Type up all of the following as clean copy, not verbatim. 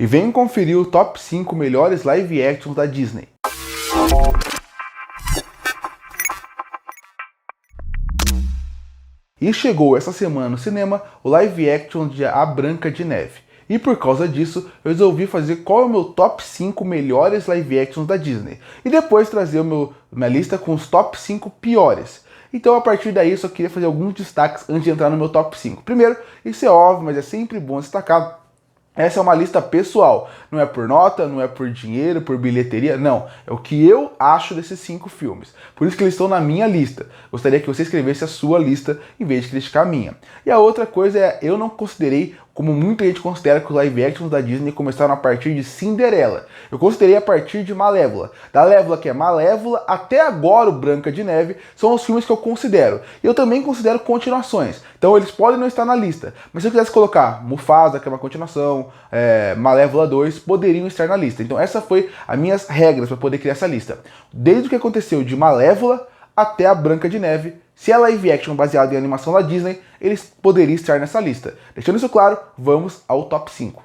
E vem conferir o top 5 melhores live actions da Disney. E chegou essa semana no cinema o live action de A Branca de Neve. E por causa disso, eu resolvi fazer qual é o meu top 5 melhores live actions da Disney. E depois trazer minha lista com os top 5 piores. Então a partir daí eu só queria fazer alguns destaques antes de entrar no meu top 5. Primeiro, isso é óbvio, mas é sempre bom destacar. Essa é uma lista pessoal, não é por nota, não é por dinheiro, por bilheteria, não. É o que eu acho desses 5 filmes. Por isso que eles estão na minha lista. Gostaria que você escrevesse a sua lista em vez de criticar a minha. E a outra coisa é, eu não considerei, como muita gente considera, que os live actions da Disney começaram a partir de Cinderela. Eu considerei a partir de Malévola. Da Malévola, que é Malévola, até agora o Branca de Neve, são os filmes que eu considero. E eu também considero continuações. Então eles podem não estar na lista. Mas se eu quisesse colocar Mufasa, que é uma continuação, Malévola 2, poderiam estar na lista. Então essas foram as minhas regras para poder criar essa lista. Desde o que aconteceu de Malévola até a Branca de Neve, se é live action baseado em animação da Disney, eles poderiam estar nessa lista. Deixando isso claro, vamos ao top 5.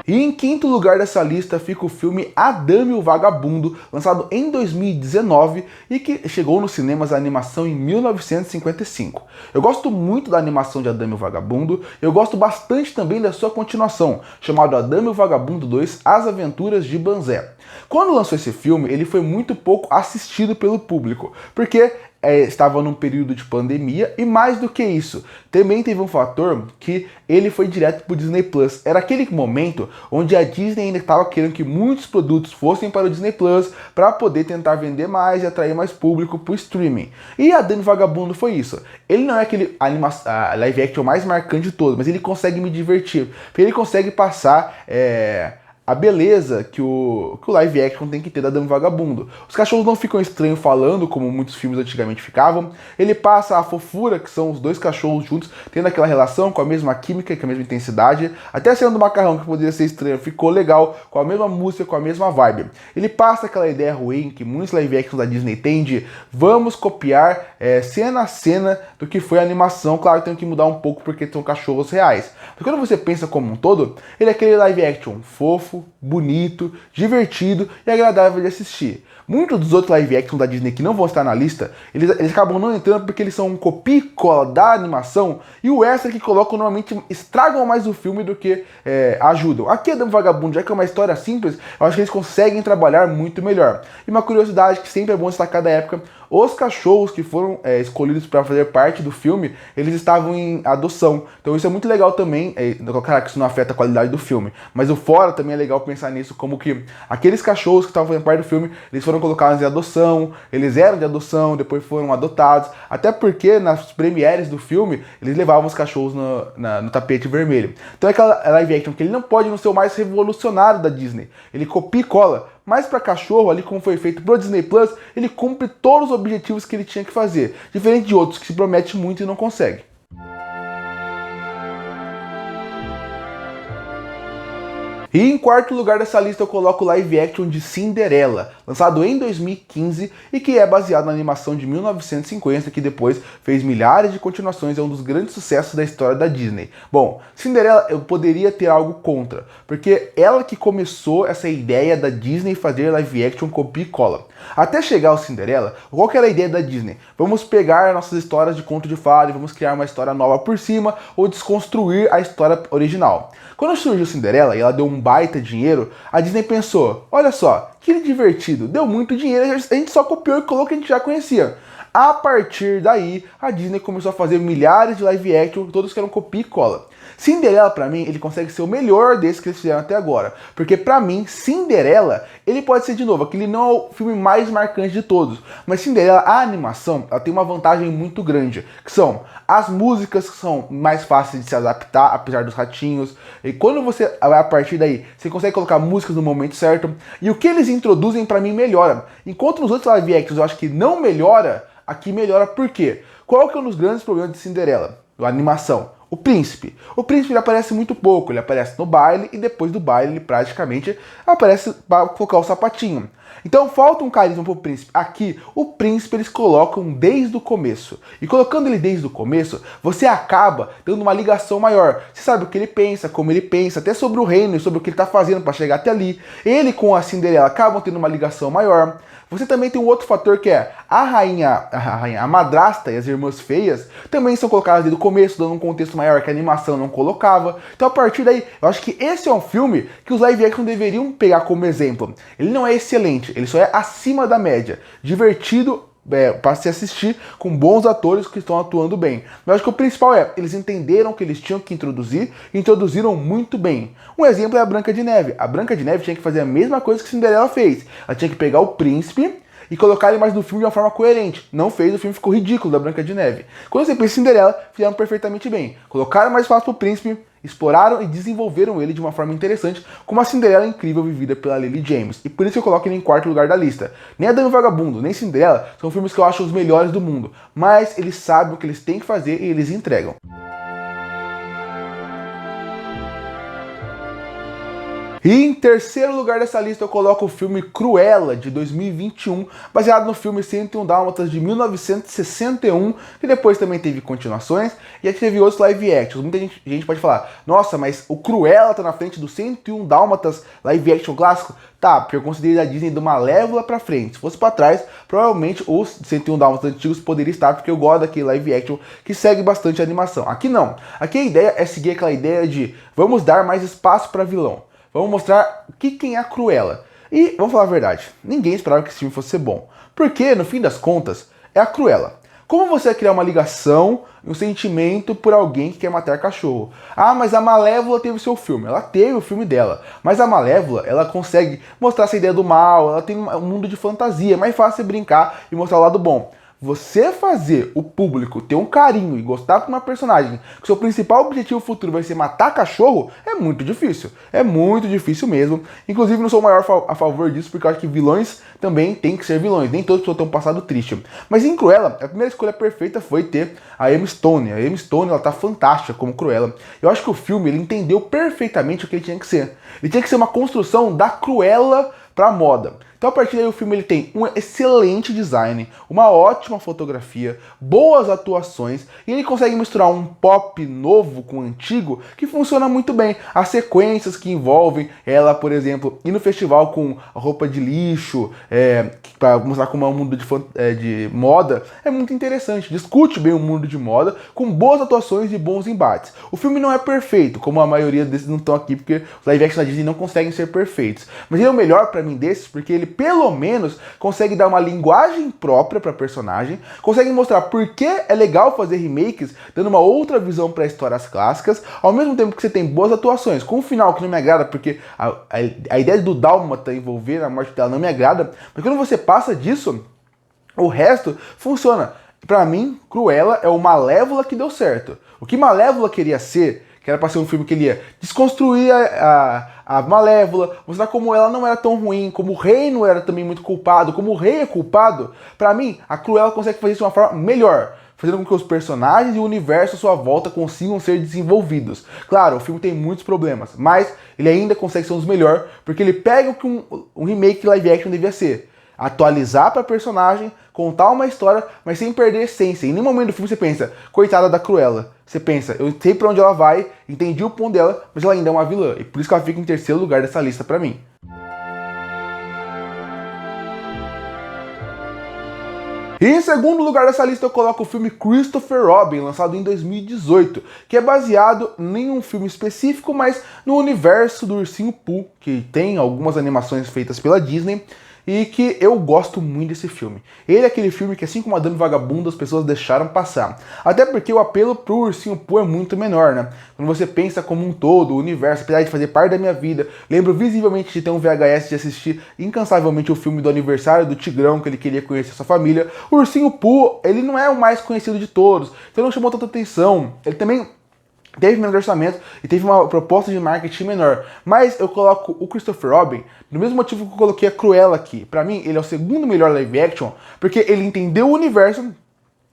E em quinto lugar dessa lista fica o filme A Dama e o Vagabundo, lançado em 2019 e que chegou nos cinemas a animação em 1955. Eu gosto muito da animação de A Dama e o Vagabundo, eu gosto bastante também da sua continuação, chamado A Dama e o Vagabundo 2, As Aventuras de Banzé. Quando lançou esse filme, ele foi muito pouco assistido pelo público, porque estava num período de pandemia e mais do que isso, também teve um fator que ele foi direto para o Disney Plus. Era aquele momento onde a Disney ainda estava querendo que muitos produtos fossem para o Disney Plus para poder tentar vender mais e atrair mais público para o streaming. E A Dama e o Vagabundo foi isso. Ele não é aquele live action mais marcante de todos, mas ele consegue me divertir, porque ele consegue passar a beleza que o live action tem que ter da Dama e Vagabundo. Os cachorros não ficam estranhos falando, como muitos filmes antigamente ficavam. Ele passa a fofura, que são os dois cachorros juntos, tendo aquela relação com a mesma química, com a mesma intensidade. Até a cena do macarrão, que poderia ser estranho, ficou legal, com a mesma música, com a mesma vibe. Ele passa aquela ideia ruim que muitos live actions da Disney têm de vamos copiar cena a cena do que foi a animação. Claro, tem que mudar um pouco porque são cachorros reais. Mas quando você pensa como um todo, ele é aquele live action fofo, bonito, divertido e agradável de assistir. Muitos dos outros live action da Disney que não vão estar na lista, eles acabam não entrando porque eles são um copia e cola da animação e o extra que colocam normalmente estragam mais o filme do que ajudam. Aqui a Dama e o Vagabundo, já que é uma história simples, eu acho que eles conseguem trabalhar muito melhor. E uma curiosidade que sempre é bom destacar da época, os cachorros que foram escolhidos para fazer parte do filme, eles estavam em adoção. Então isso é muito legal também, claro que isso não afeta a qualidade do filme, mas o fora também é legal pensar nisso, como que aqueles cachorros que estavam fazendo parte do filme, eles foram colocados em adoção, eles eram de adoção, depois foram adotados, até porque nas premieres do filme, eles levavam os cachorros no tapete vermelho. Então é aquela live action que ele não pode não ser o mais revolucionário da Disney, ele copia e cola. Mas para cachorro, ali como foi feito pro Disney Plus, ele cumpre todos os objetivos que ele tinha que fazer. Diferente de outros que se promete muito e não consegue. E em quarto lugar dessa lista eu coloco o live action de Cinderela, lançado em 2015 e que é baseado na animação de 1950, que depois fez milhares de continuações e é um dos grandes sucessos da história da Disney. Bom, Cinderela eu poderia ter algo contra, porque ela que começou essa ideia da Disney fazer live action copia e cola. Até chegar ao Cinderela, qual que era a ideia da Disney? Vamos pegar nossas histórias de conto de fada e vamos criar uma história nova por cima ou desconstruir a história original. Quando surgiu Cinderela e ela deu um baita dinheiro, a Disney pensou, olha só, que divertido, deu muito dinheiro, a gente só copiou e colocou o que a gente já conhecia. A partir daí, a Disney começou a fazer milhares de live action, todos que eram copia e cola. Cinderela, pra mim, ele consegue ser o melhor desses que eles fizeram até agora. Porque pra mim, Cinderela, ele pode ser, de novo, aquele não é o filme mais marcante de todos. Mas Cinderela, a animação, ela tem uma vantagem muito grande. Que são as músicas que são mais fáceis de se adaptar, apesar dos ratinhos. E quando você vai a partir daí, você consegue colocar músicas no momento certo. E o que eles introduzem, pra mim, melhora. Enquanto nos outros live actions eu acho que não melhora, aqui melhora por quê? Qual que é um dos grandes problemas de Cinderela? A animação. O príncipe. O príncipe ele aparece muito pouco, ele aparece no baile e depois do baile ele praticamente aparece para colocar o sapatinho. Então falta um carisma pro príncipe. Aqui, o príncipe eles colocam desde o começo. E colocando ele desde o começo, você acaba dando uma ligação maior. Você sabe o que ele pensa, como ele pensa, até sobre o reino e sobre o que ele está fazendo para chegar até ali. Ele com a Cinderela acabam tendo uma ligação maior. Você também tem um outro fator que é a madrasta e as irmãs feias também são colocadas desde o começo, dando um contexto maior que a animação não colocava. Então a partir daí, eu acho que esse é um filme que os live action deveriam pegar como exemplo. Ele não é excelente, ele só é acima da média. Divertido para se assistir, com bons atores que estão atuando bem. Mas eu acho que o principal eles entenderam que eles tinham que introduzir e introduziram muito bem. Um exemplo é a Branca de Neve. A Branca de Neve tinha que fazer a mesma coisa que Cinderela fez. Ela tinha que pegar o príncipe e colocar ele mais no filme de uma forma coerente. Não fez, o filme ficou ridículo da Branca de Neve. Quando você pensa em Cinderela, fizeram perfeitamente bem. Colocaram mais espaço pro príncipe, exploraram e desenvolveram ele de uma forma interessante, com uma Cinderela incrível vivida pela Lily James. E por isso eu coloco ele em quarto lugar da lista. Nem A Dama e o Vagabundo, nem Cinderela são filmes que eu acho os melhores do mundo. Mas eles sabem o que eles têm que fazer e eles entregam. E em terceiro lugar dessa lista eu coloco o filme Cruella, de 2021, baseado no filme 101 Dálmatas, de 1961, que depois também teve continuações, e aqui teve outros live actions. Muita gente pode falar, nossa, mas o Cruella tá na frente do 101 Dálmatas live action clássico? Tá, porque eu considerei a Disney do Malévola pra frente. Se fosse pra trás, provavelmente os 101 Dálmatas antigos poderiam estar, porque eu gosto daquele live action que segue bastante a animação. Aqui não. Aqui a ideia é seguir aquela ideia de vamos dar mais espaço pra vilão. Vamos mostrar quem é a Cruella. E, vamos falar a verdade, ninguém esperava que esse filme fosse ser bom. Porque, no fim das contas, é a Cruella. Como você vai criar uma ligação, um sentimento por alguém que quer matar cachorro? Ah, mas a Malévola teve o seu filme. Ela teve o filme dela. Mas a Malévola, ela consegue mostrar essa ideia do mal, ela tem um mundo de fantasia. É mais fácil brincar e mostrar o lado bom. Você fazer o público ter um carinho e gostar de uma personagem que seu principal objetivo futuro vai ser matar cachorro é muito difícil. É muito difícil mesmo. Inclusive, não sou o maior a favor disso, porque eu acho que vilões também têm que ser vilões. Nem todos têm um passado triste. Mas em Cruella, a primeira escolha perfeita foi ter a Emma Stone. A Emma Stone, ela tá fantástica como Cruella. Eu acho que o filme, ele entendeu perfeitamente o que ele tinha que ser. Ele tinha que ser uma construção da Cruella pra moda. Então a partir daí o filme ele tem um excelente design, uma ótima fotografia, boas atuações e ele consegue misturar um pop novo com antigo que funciona muito bem. As sequências que envolvem ela, por exemplo, ir no festival com roupa de lixo, para mostrar como é um mundo de moda, é muito interessante. Discute bem o mundo de moda com boas atuações e bons embates. O filme não é perfeito, como a maioria desses não estão aqui, porque os live action da Disney não conseguem ser perfeitos. Mas ele é o melhor para mim desses, porque ele pelo menos consegue dar uma linguagem própria para personagem, consegue mostrar por que é legal fazer remakes, dando uma outra visão para histórias clássicas, ao mesmo tempo que você tem boas atuações, com um final que não me agrada, porque a ideia do Dálmata envolver a morte dela não me agrada, mas quando você passa disso, o resto funciona. Pra mim, Cruella é o Malévola que deu certo. O que Malévola queria ser, que era pra ser um filme que ele ia desconstruir a Malévola, mostrar como ela não era tão ruim, como o reino era também muito culpado, como o rei é culpado. Pra mim, a Cruella consegue fazer isso de uma forma melhor, fazendo com que os personagens e o universo à sua volta consigam ser desenvolvidos. Claro, o filme tem muitos problemas, mas ele ainda consegue ser um dos melhores, porque ele pega o que um remake live action devia ser. Atualizar para personagem, contar uma história, mas sem perder a essência. Em nenhum momento do filme você pensa, coitada da Cruella. Você pensa, eu sei pra onde ela vai, entendi o ponto dela, mas ela ainda é uma vilã. E por isso que ela fica em terceiro lugar dessa lista pra mim. E em segundo lugar dessa lista eu coloco o filme Christopher Robin, lançado em 2018, que é baseado em um filme específico, mas no universo do Ursinho Pooh, que tem algumas animações feitas pela Disney, e que eu gosto muito desse filme. Ele é aquele filme que, assim como a Dama e o Vagabundo, as pessoas deixaram passar. Até porque o apelo pro Ursinho Pooh é muito menor, né? Quando você pensa como um todo, o universo, apesar de fazer parte da minha vida, lembro visivelmente de ter um VHS de assistir incansavelmente o filme do aniversário do Tigrão, que ele queria conhecer sua família. O Ursinho Pooh, ele não é o mais conhecido de todos, então não chamou tanta atenção. Ele também teve menor orçamento e teve uma proposta de marketing menor. Mas eu coloco o Christopher Robin no mesmo motivo que eu coloquei a Cruella aqui. Pra mim, ele é o segundo melhor live action, porque ele entendeu o universo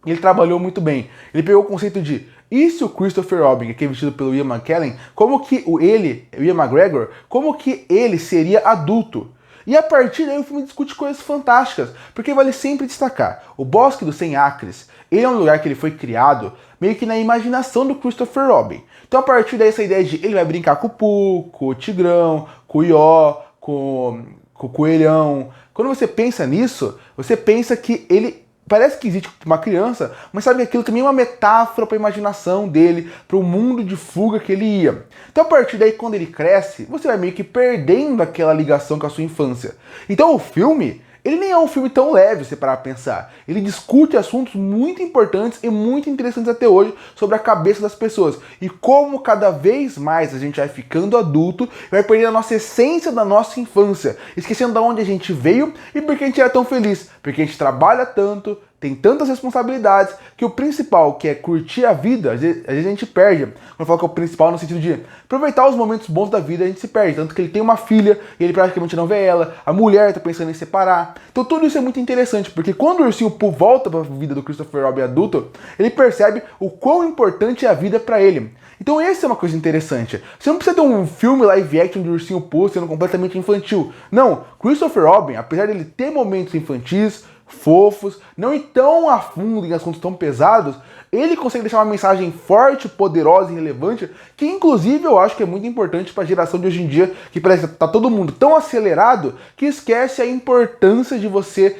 e ele trabalhou muito bem. Ele pegou o conceito de E se o Christopher Robin, que é vestido pelo Ian McKellen, como que o Ian McGregor, como que ele seria adulto? E a partir daí o filme discute coisas fantásticas, porque vale sempre destacar, o Bosque dos 100 Acres, ele é um lugar que ele foi criado meio que na imaginação do Christopher Robin. Então a partir daí essa ideia de ele vai brincar com o Pooh, com o Tigrão, com o Ió, com o Coelhão. Quando você pensa nisso, você pensa que ele parece que existe uma criança, mas sabe que aquilo também é uma metáfora para a imaginação dele, para o mundo de fuga que ele ia. Então a partir daí, quando ele cresce, você vai meio que perdendo aquela ligação com a sua infância. Então o filme, ele nem é um filme tão leve, se parar pra pensar. Ele discute assuntos muito importantes e muito interessantes até hoje sobre a cabeça das pessoas. E como cada vez mais a gente vai ficando adulto e vai perdendo a nossa essência da nossa infância. Esquecendo de onde a gente veio e por que a gente era tão feliz. Porque a gente trabalha tanto, tem tantas responsabilidades, que o principal, que é curtir a vida, às vezes a gente perde. Quando eu falo que é o principal no sentido de aproveitar os momentos bons da vida, a gente se perde. Tanto que ele tem uma filha e ele praticamente não vê ela, a mulher tá pensando em separar. Então tudo isso é muito interessante, porque quando o Ursinho Pooh volta para a vida do Christopher Robin adulto, ele percebe o quão importante é a vida para ele. Então essa é uma coisa interessante. Você não precisa ter um filme live action de Ursinho Pooh sendo completamente infantil. Não, Christopher Robin, apesar dele ter momentos infantis, fofos, não ir tão a fundo em assuntos tão pesados, ele consegue deixar uma mensagem forte, poderosa e relevante, que inclusive eu acho que é muito importante para a geração de hoje em dia, que parece que tá todo mundo tão acelerado, que esquece a importância de você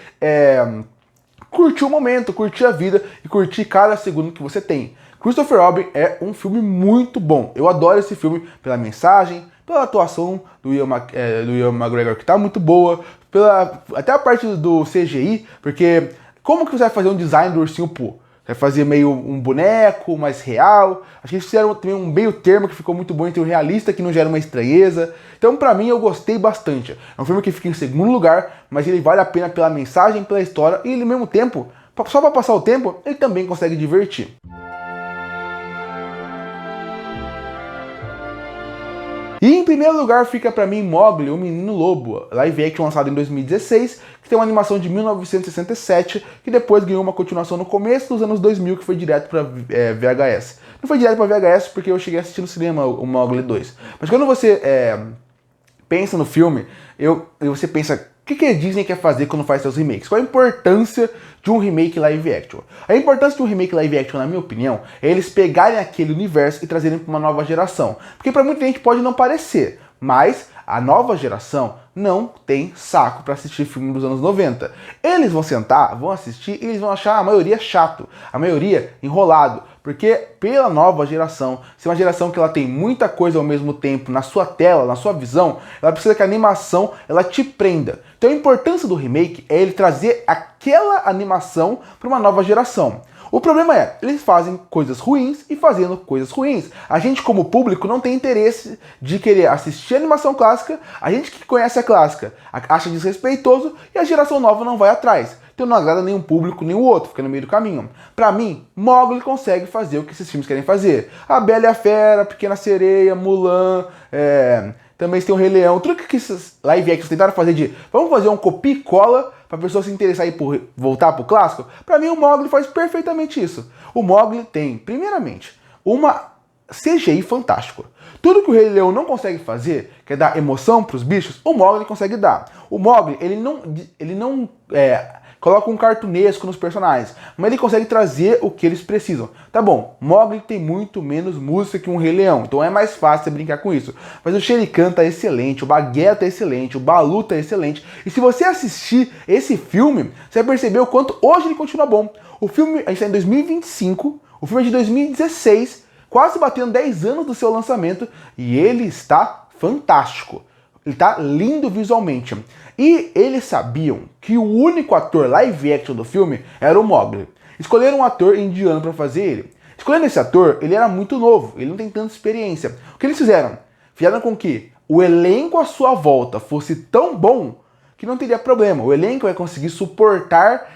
curtir o momento, curtir a vida e curtir cada segundo que você tem. Christopher Robin é um filme muito bom. Eu adoro esse filme pela mensagem, pela atuação do Ian McGregor, que tá muito boa, até a parte do CGI, porque como que você vai fazer um design do Ursinho Pooh? Vai fazer meio um boneco mais real. Acho que eles fizeram também um meio termo que ficou muito bom entre o realista, que não gera uma estranheza. Então, pra mim, eu gostei bastante. É um filme que fica em segundo lugar, mas ele vale a pena pela mensagem, pela história, e ao mesmo tempo, só pra passar o tempo, ele também consegue divertir. E em primeiro lugar fica pra mim Mowgli, o Menino Lobo, live action lançado em 2016, que tem uma animação de 1967, que depois ganhou uma continuação no começo dos anos 2000, que foi direto pra VHS. Não foi direto pra VHS porque eu cheguei a assistir no cinema o Mowgli 2. Mas quando você pensa no filme, você pensa, o que a Disney quer fazer quando faz seus remakes? Qual a importância de um remake live action? A importância de um remake live action, na minha opinião, é eles pegarem aquele universo e trazerem para uma nova geração. Porque para muita gente pode não parecer, mas a nova geração não tem saco para assistir filme dos anos 90. Eles vão sentar, vão assistir e eles vão achar a maioria chato, a maioria enrolado. Porque pela nova geração, se é uma geração que ela tem muita coisa ao mesmo tempo na sua tela, na sua visão, ela precisa que a animação ela te prenda. Então a importância do remake é ele trazer aquela animação para uma nova geração. O problema é, eles fazem coisas ruins e fazendo coisas ruins. A gente, como público, não tem interesse de querer assistir a animação clássica, a gente que conhece a clássica acha desrespeitoso e a geração nova não vai atrás. Então não agrada nenhum público, nem o outro, fica no meio do caminho. Pra mim, Mowgli consegue fazer o que esses filmes querem fazer. A Bela e a Fera, Pequena Sereia, Mulan, também tem o Rei Leão. Tudo que esses live actions tentaram fazer de vamos fazer um copia e cola pra pessoa se interessar e voltar pro clássico. Pra mim, o Mowgli faz perfeitamente isso. O Mowgli tem, primeiramente, uma CGI fantástico. Tudo que o Rei Leão não consegue fazer, que é dar emoção pros bichos, o Mowgli consegue dar. O Mowgli, ele não coloca um cartunesco nos personagens, mas ele consegue trazer o que eles precisam. Tá bom, Mowgli tem muito menos música que um Rei Leão, então é mais fácil você brincar com isso. Mas o Shere Khan tá excelente, o Bagheera tá excelente, o Baloo tá excelente. E se você assistir esse filme, você vai perceber o quanto hoje ele continua bom. O filme, a gente tá em 2025, o filme é de 2016, quase batendo 10 anos do seu lançamento, e ele está fantástico. Ele tá lindo visualmente. E eles sabiam que o único ator live action do filme era o Mowgli. Escolheram um ator indiano para fazer ele. Escolhendo esse ator, ele era muito novo, ele não tem tanta experiência. O que eles fizeram? Fizeram com que o elenco à sua volta fosse tão bom que não teria problema. O elenco vai conseguir suportar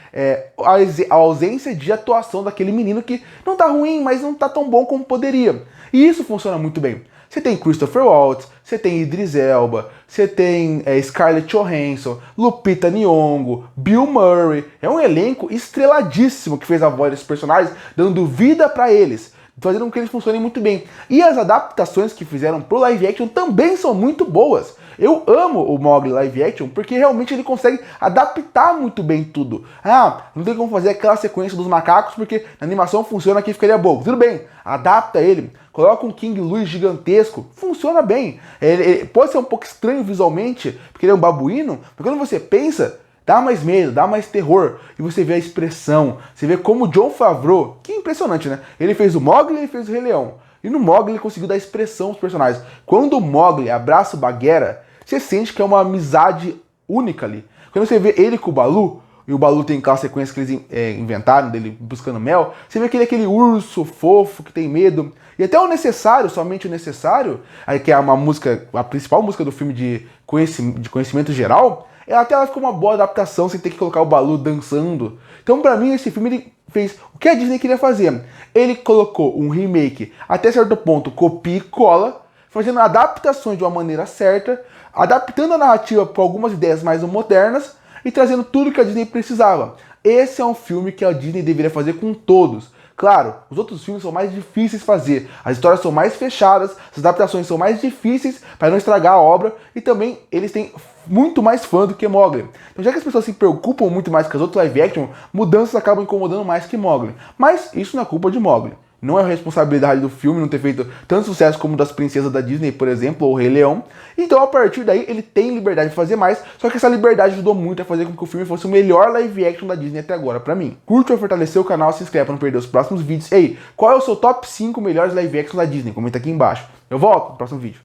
a ausência de atuação daquele menino que não tá ruim, mas não tá tão bom como poderia. E isso funciona muito bem. Você tem Christopher Waltz, você tem Idris Elba, você tem Scarlett Johansson, Lupita Nyong'o, Bill Murray. É um elenco estreladíssimo que fez a voz desses personagens, dando vida pra eles. fazendo com que eles funcionem muito bem. E as adaptações que fizeram pro live action também são muito boas. Eu amo o Mowgli live action porque realmente ele consegue adaptar muito bem tudo. Ah, não tem como fazer aquela sequência dos macacos porque a animação funciona aqui, ficaria bobo. Tudo bem, adapta ele, coloca um King Louie gigantesco, funciona bem. Ele pode ser um pouco estranho visualmente, porque ele é um babuíno, mas quando você pensa, dá mais medo, dá mais terror. E você vê a expressão, você vê como o Jon Favreau, que é impressionante, né? Ele fez o Mowgli e ele fez o Rei Leão. E no Mowgli ele conseguiu dar expressão aos personagens. Quando o Mowgli abraça o Bagheera, você sente que é uma amizade única ali. Quando você vê ele com o Baloo, e o Baloo tem aquela sequência que eles inventaram dele buscando mel, você vê que ele é aquele urso fofo que tem medo. E até o Necessário, somente o Necessário, que é uma música, a principal música do filme de conhecimento geral, até ela ficou uma boa adaptação sem ter que colocar o Baloo dançando. Então, pra mim, esse filme ele fez o que a Disney queria fazer. Ele colocou um remake, até certo ponto, copia e cola, fazendo adaptações de uma maneira certa, adaptando a narrativa para algumas ideias mais modernas e trazendo tudo que a Disney precisava. Esse é um filme que a Disney deveria fazer com todos. Claro, os outros filmes são mais difíceis de fazer, as histórias são mais fechadas, as adaptações são mais difíceis para não estragar a obra e também eles têm muito mais fã do que Mowgli. Então já que as pessoas se preocupam muito mais com as outras live action, mudanças acabam incomodando mais que Mowgli. Mas isso não é culpa de Mowgli. Não é responsabilidade do filme não ter feito tanto sucesso como das princesas da Disney, por exemplo, ou o Rei Leão. Então, a partir daí, ele tem liberdade de fazer mais, só que essa liberdade ajudou muito a fazer com que o filme fosse o melhor live action da Disney até agora, pra mim. Curte ou fortalecer o canal, se inscreve pra não perder os próximos vídeos. Ei, qual é o seu top 5 melhores live action da Disney? Comenta aqui embaixo. Eu volto no próximo vídeo.